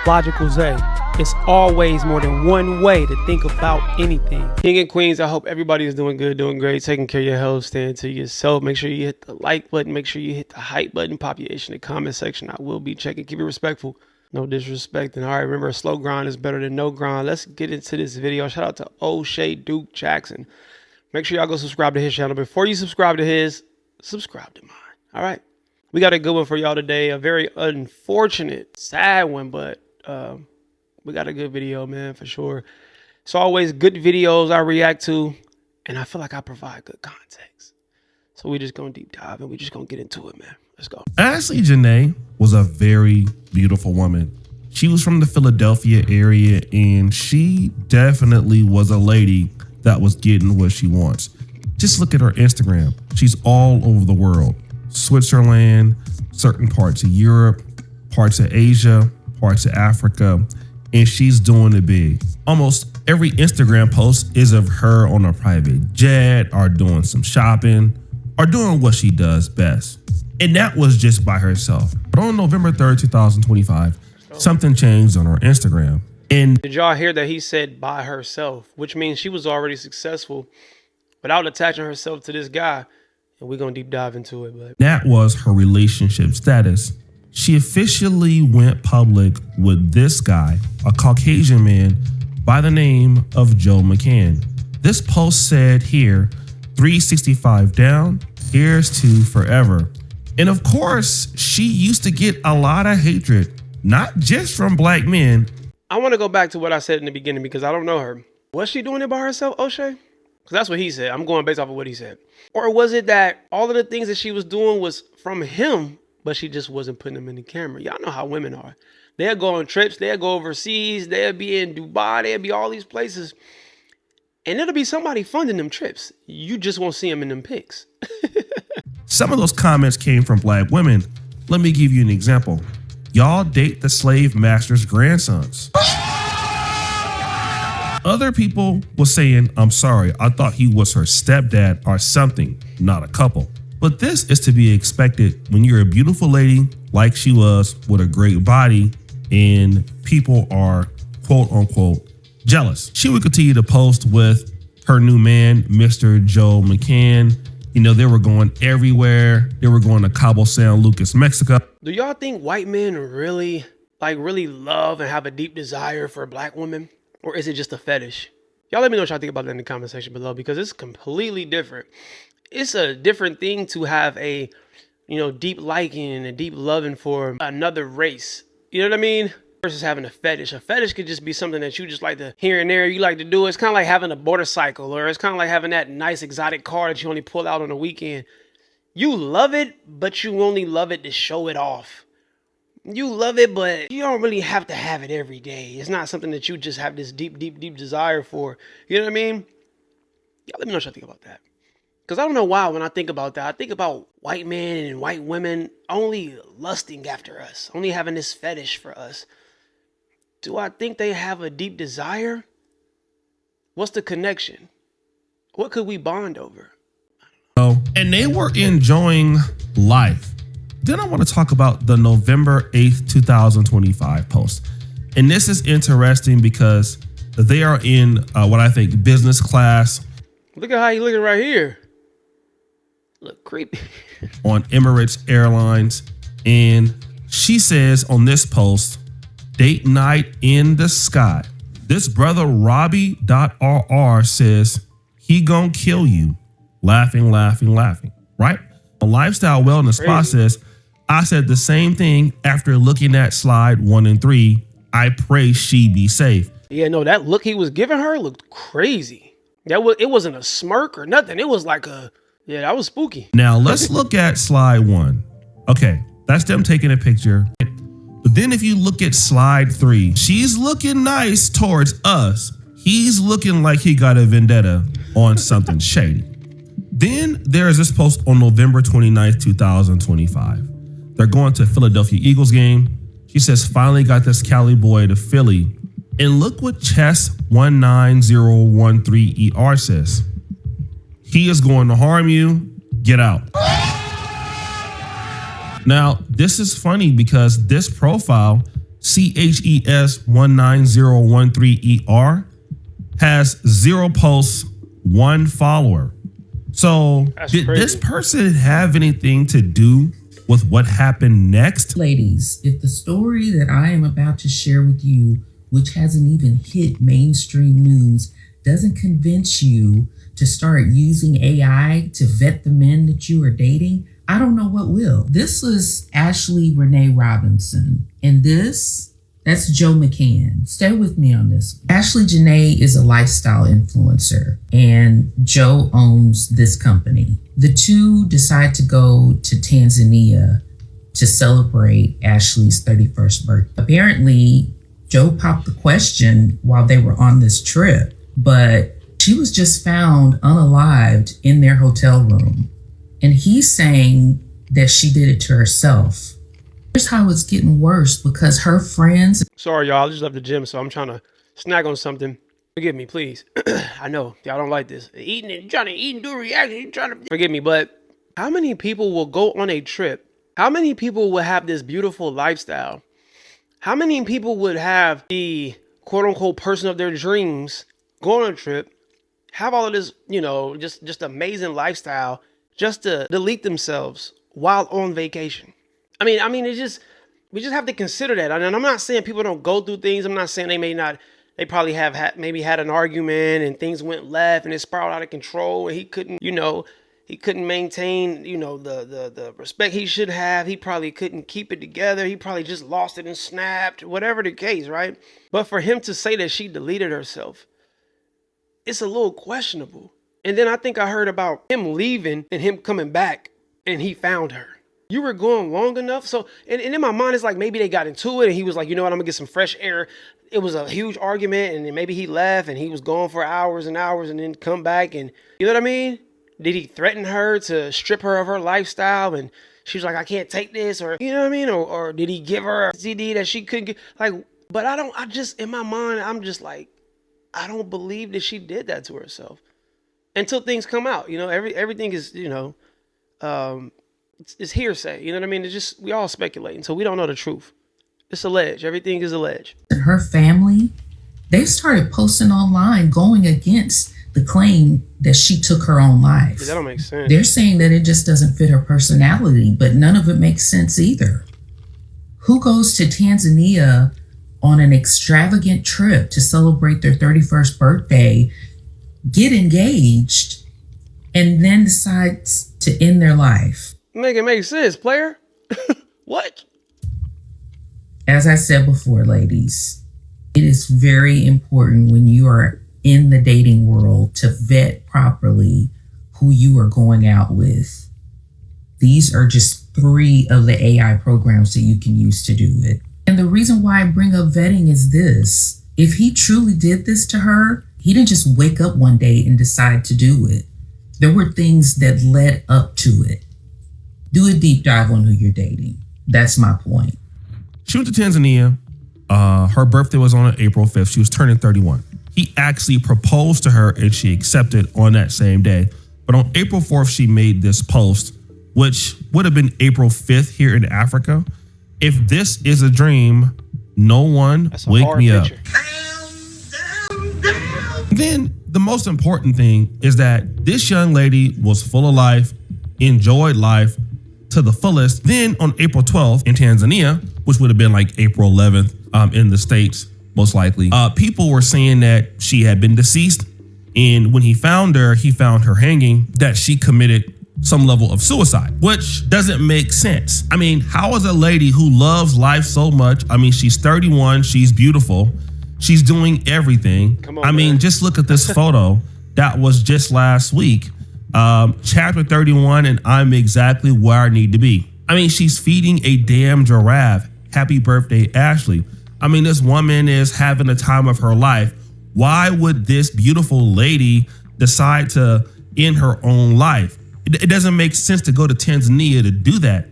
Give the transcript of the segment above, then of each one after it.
Logical Zay. It's always more than one way to think about anything. King and queens, I hope everybody is doing good, doing great, taking care of your health, staying to yourself. Make sure you hit the like button. Make sure you hit the hype button. Population in the comment section. I will be checking. Keep it respectful. No disrespecting. All right, remember, a slow grind is better than no grind. Let's get into this video. Shout out to O'Shea Duke Jackson. Make sure y'all go subscribe to his channel. Before you subscribe to his, subscribe to mine. All right. We got a good one for y'all today. A very unfortunate, sad one, but we got a good video, man, for sure. It's always good videos I react to, and I feel like I provide good context. So we just gonna deep dive and we just gonna get into it, man. Let's go. Ashlee Jenae was a very beautiful woman. She was from the Philadelphia area, and she definitely was a lady that was getting what she wants. Just look at her Instagram. She's all over the world. Switzerland, certain parts of Europe, parts of Asia, parts of Africa, and she's doing it big. Almost every Instagram post is of her on a private jet, or doing some shopping, or doing what she does best. And that was just by herself. But on November 3rd, 2025, something changed on her Instagram. And did y'all hear that he said by herself, which means she was already successful without attaching herself to this guy. And we're going to deep dive into it. But that was her relationship status. She officially went public with this guy, a Caucasian man by the name of Joe McCann. This post said here, 365 down, here's to forever. And of course, she used to get a lot of hatred, not just from black men. I want to go back to what I said in the beginning because I don't know her. Was she doing it by herself, O'Shea? Because that's what he said. I'm going based off of what he said. Or was it that all of the things that she was doing was from him, but she just wasn't putting them in the camera? Y'all know how women are. They'll go on trips. They'll go overseas. They'll be in Dubai. They'll be all these places. And it'll be somebody funding them trips. You just won't see them in them pics. Some of those comments came from black women. Let me give you an example. Y'all date the slave master's grandsons. Other people were saying, I'm sorry, I thought he was her stepdad or something, not a couple. But this is to be expected when you're a beautiful lady like she was with a great body and people are quote unquote jealous. She would continue to post with her new man, Mr. Joe McCann. You know, they were going everywhere. They were going to Cabo San Lucas, Mexico. Do y'all think white men really love and have a deep desire for black women? Or is it just a fetish? Y'all let me know what y'all think about that in the comment section below, because it's completely different. It's a different thing to have a, deep liking and a deep loving for another race. You know what I mean? Versus having a fetish. A fetish could just be something that you just like to here and there. You like to do. It's kind of like having a motorcycle, or it's kind of like having that nice exotic car that you only pull out on the weekend. You love it, but you only love it to show it off. You love it, but you don't really have to have it every day. It's not something that you just have this deep, deep, deep desire for. You know what I mean? Y'all let me know what y'all think about that. Because I don't know why when I think about that, I think about white men and white women only lusting after us, only having this fetish for us. Do I think they have a deep desire? What's the connection? What could we bond over? And they were enjoying life. Then I want to talk about the November 8th, 2025 post. And this is interesting because they are in what I think business class. Look at how you looking right here. Look creepy. On Emirates Airlines. And she says on this post, date night in the sky. This brother Robbie.RR says he gonna kill you. Laughing, laughing, laughing. Right? A lifestyle wellness process. I said the same thing after looking at slide 1 and 3. I pray she be safe. Yeah, no, that look he was giving her looked crazy. It wasn't a smirk or nothing. It was like that was spooky. Now let's look at slide 1. Okay, that's them taking a picture. But then if you look at slide 3, she's looking nice towards us. He's looking like he got a vendetta on something shady. Then there is this post on November 29th, 2025. They're going to Philadelphia Eagles game. She says, finally got this Cali boy to Philly. And look what Chess 19013ER says. He is going to harm you. Get out. Now, this is funny because this profile CHES19013ER, has 0 posts, 1 follower. So That's did crazy. this person have anything to do with what happened next? Ladies, if the story that I am about to share with you, which hasn't even hit mainstream news, doesn't convince you to start using AI to vet the men that you are dating, I don't know what will. This was Ashlee Renee Robinson, and that's Joe McCann. Stay with me on this. Ashlee Jenae is a lifestyle influencer, and Joe owns this company. The two decide to go to Tanzania to celebrate Ashlee's 31st birthday. Apparently, Joe popped the question while they were on this trip, but she was just found unalived in their hotel room. And he's saying that she did it to herself. Here's how it's getting worse, because her friends... Sorry, y'all. I just left the gym, so I'm trying to snag on something. Forgive me, please. I know y'all don't like this. Eating and trying to eat and do reaction. Trying to forgive me, but how many people will go on a trip? How many people will have this beautiful lifestyle? How many people would have the quote unquote person of their dreams go on a trip, have all of this, just amazing lifestyle, just to delete themselves while on vacation? I mean, we just have to consider that. And I'm not saying people don't go through things. I'm not saying they probably have had an argument and things went left and it spiraled out of control and he couldn't maintain, the respect he should have. He probably couldn't keep it together. He probably just lost it and snapped, whatever the case, right? But for him to say that she deleted herself, it's a little questionable. And then I think I heard about him leaving and him coming back and he found her. You were going long enough. So, and in my mind, it's like maybe they got into it and he was like, you know what, I'm gonna get some fresh air. It was a huge argument and then maybe he left and he was gone for hours and hours and then come back and, you know what I mean? Did he threaten her to strip her of her lifestyle and she was like, I can't take this, or, you know what I mean? Or did he give her a CD that she couldn't get? Like, but in my mind, I'm just like, I don't believe that she did that to herself until things come out. Everything is, it's hearsay. You know what I mean? It's just, we all speculating, so we don't know the truth. It's alleged. Everything is alleged. And her family, they've started posting online going against the claim that she took her own life. Yeah, that don't make sense. They're saying that it just doesn't fit her personality, but none of it makes sense either. Who goes to Tanzania on an extravagant trip to celebrate their 31st birthday, get engaged, and then decides to end their life? Make it make sense, player. What? As I said before, ladies, it is very important when you are in the dating world to vet properly who you are going out with. These are just 3 of the AI programs that you can use to do it. And the reason why I bring up vetting is this. If he truly did this to her, he didn't just wake up one day and decide to do it. There were things that led up to it. Do a deep dive on who you're dating. That's my point. She went to Tanzania. Her birthday was on April 5th. She was turning 31. He actually proposed to her and she accepted on that same day. But on April 4th, she made this post, which would have been April 5th here in Africa. If this is a dream, no one wake me up. Then the most important thing is that this young lady was full of life, enjoyed life to the fullest. Then on April 12th in Tanzania, which would have been like April 11th in the States, most likely, people were saying that she had been deceased. And when he found her hanging, that she committed some level of suicide, which doesn't make sense. I mean, how is a lady who loves life so much? I mean, she's 31, she's beautiful, she's doing everything. Come on, I mean, man. just look at this photo that was just last week. Chapter 31, and I'm exactly where I need to be. I mean, she's feeding a damn giraffe. Happy birthday, Ashlee. I mean, this woman is having the time of her life. Why would this beautiful lady decide to end her own life? It doesn't make sense to go to Tanzania to do that.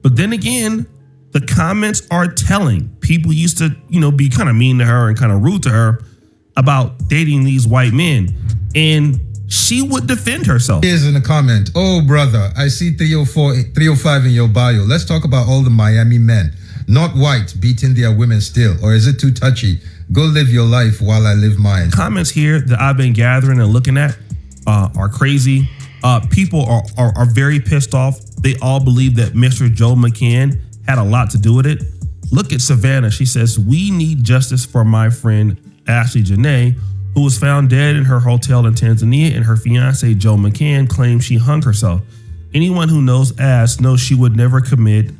But then again, the comments are telling. People used to, be kind of mean to her and kind of rude to her about dating these white men. And she would defend herself. Here's in the comment. Oh, brother, I see 304, 305 in your bio. Let's talk about all the Miami men. not white, beating their women still? Or is it too touchy? Go live your life while I live mine. Comments here that I've been gathering and looking at are crazy. People are very pissed off. They all believe that Mr. Joe McCann had a lot to do with it. Look at Savannah. She says, we need justice for my friend Ashlee Jenae, who was found dead in her hotel in Tanzania, and her fiance Joe McCann claimed she hung herself. Anyone who knows Ash knows she would never commit,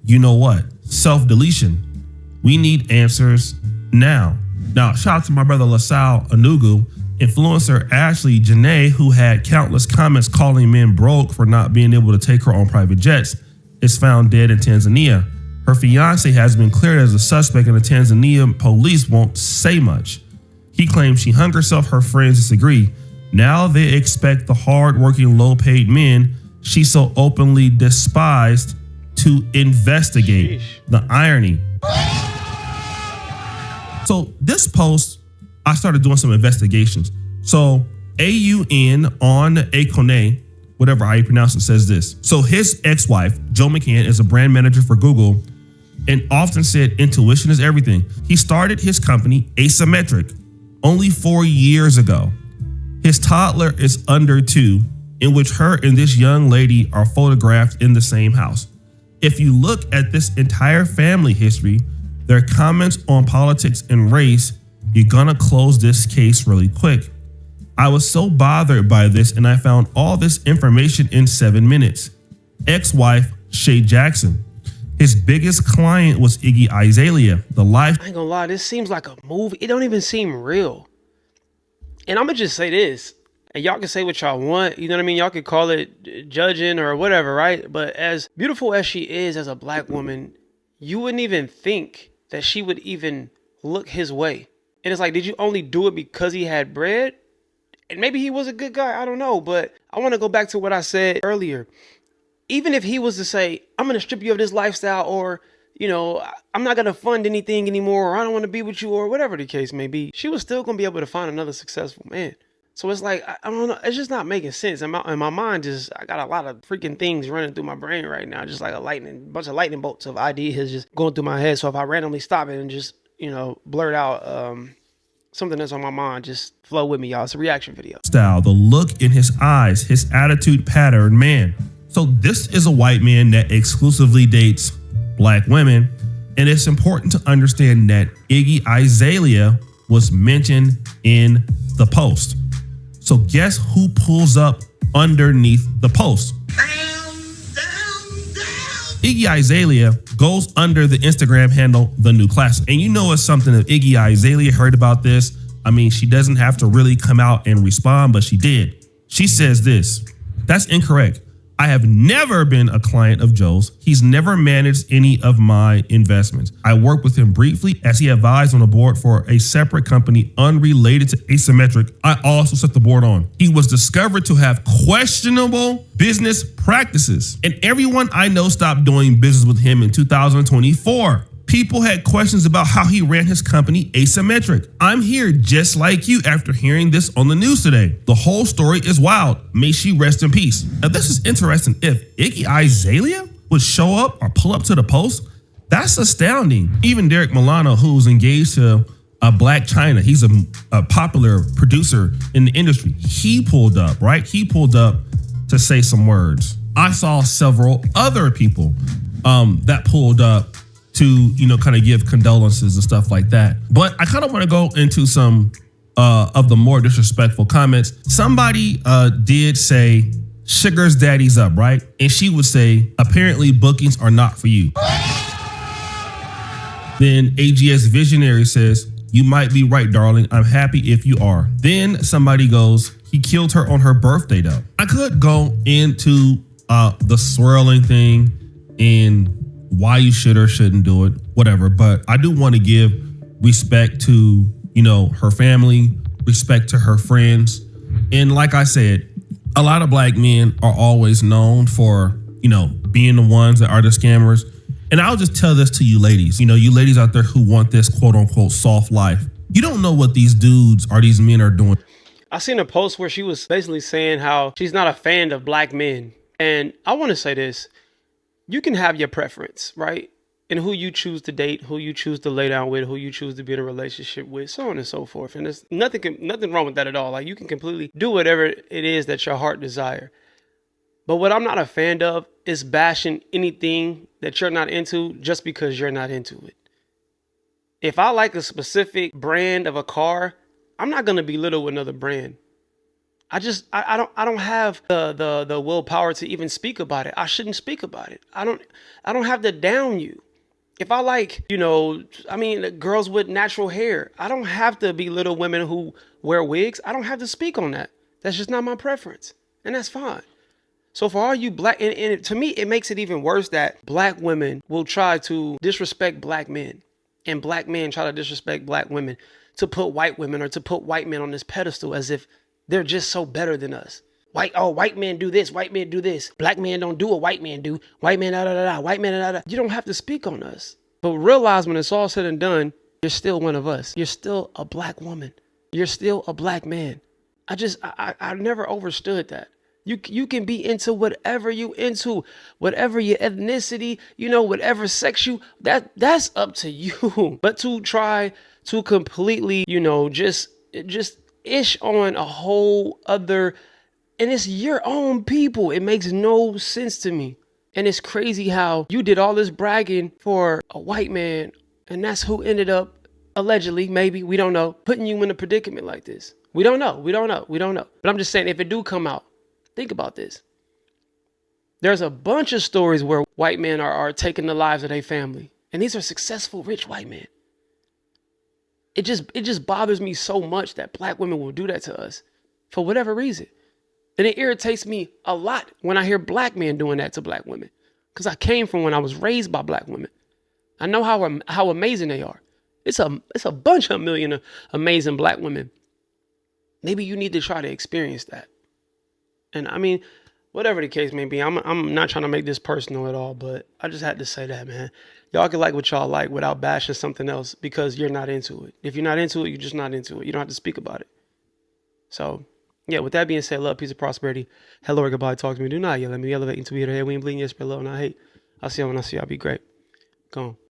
you know what, self-deletion. We need answers now. Now, shout out to my brother LaSalle Anugu. Influencer Ashlee Jenae, who had countless comments calling men broke for not being able to take her on private jets, is found dead in Tanzania. Her fiance has been cleared as a suspect, and the Tanzania police won't say much. He claims she hung herself. Her friends disagree. Now they expect the hard-working, low-paid men she so openly despised to investigate. Sheesh. The irony. So this post, I started doing some investigations. So AUN on Akone, whatever how you pronounce it, says this. So his ex-wife, Joe McCann, is a brand manager for Google and often said intuition is everything. He started his company, Asymmetric, only 4 years ago. His toddler is under 2, in which her and this young lady are photographed in the same house. If you look at this entire family history, their comments on politics and race, you're gonna close this case really quick. I was so bothered by this, and I found all this information in 7 minutes. Ex-wife Shay Jackson. His biggest client was Iggy Azalea. The life. I ain't gonna lie, this seems like a movie. It don't even seem real. And I'm gonna just say this, and y'all can say what y'all want. You know what I mean? Y'all could call it judging or whatever, right? But as beautiful as she is as a black woman, you wouldn't even think that she would even look his way. And it's like, did you only do it because he had bread? And maybe he was a good guy, I don't know. But I want to go back to what I said earlier. Even if he was to say, I'm going to strip you of this lifestyle, or, you know, I'm not going to fund anything anymore, or I don't want to be with you, or whatever the case may be, she was still going to be able to find another successful man. So it's like, I don't know. It's just not making sense. In my mind, I got a lot of freaking things running through my brain right now. Just like a bunch of lightning bolts of ideas just going through my head. So if I randomly stop it and just, you know, blurt out something that's on my mind, just flow with me, y'all. It's a reaction video. Style, the look in his eyes, his attitude pattern, man. So this is a white man that exclusively dates black women. And it's important to understand that Iggy Azalea was mentioned in the post. So guess who pulls up underneath the post? Iggy Azalea goes under the Instagram handle, The New Classic. And you know it's something that Iggy Azalea heard about this. I mean, she doesn't have to really come out and respond, but she did. She says this, that's incorrect. I have never been a client of Joe's. He's never managed any of my investments. I worked with him briefly as he advised on the board for a separate company unrelated to Asymmetric. I also set the board on. He was discovered to have questionable business practices, and everyone I know stopped doing business with him in 2024. People had questions about how he ran his company Asymmetric. I'm here just like you after hearing this on the news today. The whole story is wild. May she rest in peace. Now this is interesting. If Iggy Azalea would show up or pull up to the post, that's astounding. Even Derek Milano, who's engaged to Black China, he's a popular producer in the industry. He pulled up, right? He pulled up to say some words. I saw several other people that pulled up to, you know, kind of give condolences and stuff like that. But I kind of want to go into some of the more disrespectful comments. Somebody did say, Sugar's daddy's up, right? And she would say, apparently bookings are not for you. Then AGS Visionary says, you might be right, darling. I'm happy if you are. Then somebody goes, he killed her on her birthday though. I could go into the swirling thing and why you should or shouldn't do it, whatever. But I do want to give respect to, you know, her family, respect to her friends. And like I said, a lot of black men are always known for, you know, being the ones that are the scammers. And I'll just tell this to you ladies, you know, you ladies out there who want this quote unquote soft life. You don't know what these dudes or these men are doing. I seen a post where she was basically saying how she's not a fan of black men. And I want to say this. You can have your preference, right? in who you choose to date, who you choose to lay down with, who you choose to be in a relationship with, so on and so forth. And there's nothing wrong with that at all. Like, you can completely do whatever it is that your heart desire. But what I'm not a fan of is bashing anything that you're not into just because you're not into it. If I like a specific brand of a car, I'm not gonna belittle another brand. I don't have the willpower to even speak about it. I shouldn't speak about it. I don't have to down you. If I like, girls with natural hair, I don't have to belittle women who wear wigs. I don't have to speak on that. That's just not my preference. And that's fine. So for all you black, and to me, it makes it even worse that black women will try to disrespect black men, and black men try to disrespect black women, to put white women or to put white men on this pedestal as if they're just so better than us. White men do this, white men do this. Black men don't do what white men do. White men white men da. You don't have to speak on us. But realize when it's all said and done, you're still one of us. You're still a black woman. You're still a black man. I never understood that. You can be into whatever you into, whatever your ethnicity, whatever sex that's up to you. But to try to completely, just ish on a whole other, and it's your own people. It makes no sense to me. And it's crazy how you did all this bragging for a white man, and that's who ended up allegedly, maybe, we don't know, putting you in a predicament like this. We don't know. But I'm just saying, if it do come out, think about this. There's a bunch of stories where white men are taking the lives of their family. And these are successful, rich white men. It just bothers me so much that black women will do that to us for whatever reason. And it irritates me a lot when I hear black men doing that to black women. Because I came from when I was raised by black women. I know how amazing they are. It's a bunch of million amazing black women. Maybe you need to try to experience that. And I mean, whatever the case may be, I'm not trying to make this personal at all, but I just had to say that, man. Y'all can like what y'all like without bashing something else because you're not into it. If you're not into it, you're just not into it. You don't have to speak about it. So, yeah, with that being said, love, peace, and prosperity. Hello or goodbye, talk to me. Do not yell at me. Elevate into be here. We ain't bleeding, yes, but love, not hate. I'll see y'all when I see y'all. Be great. Go on.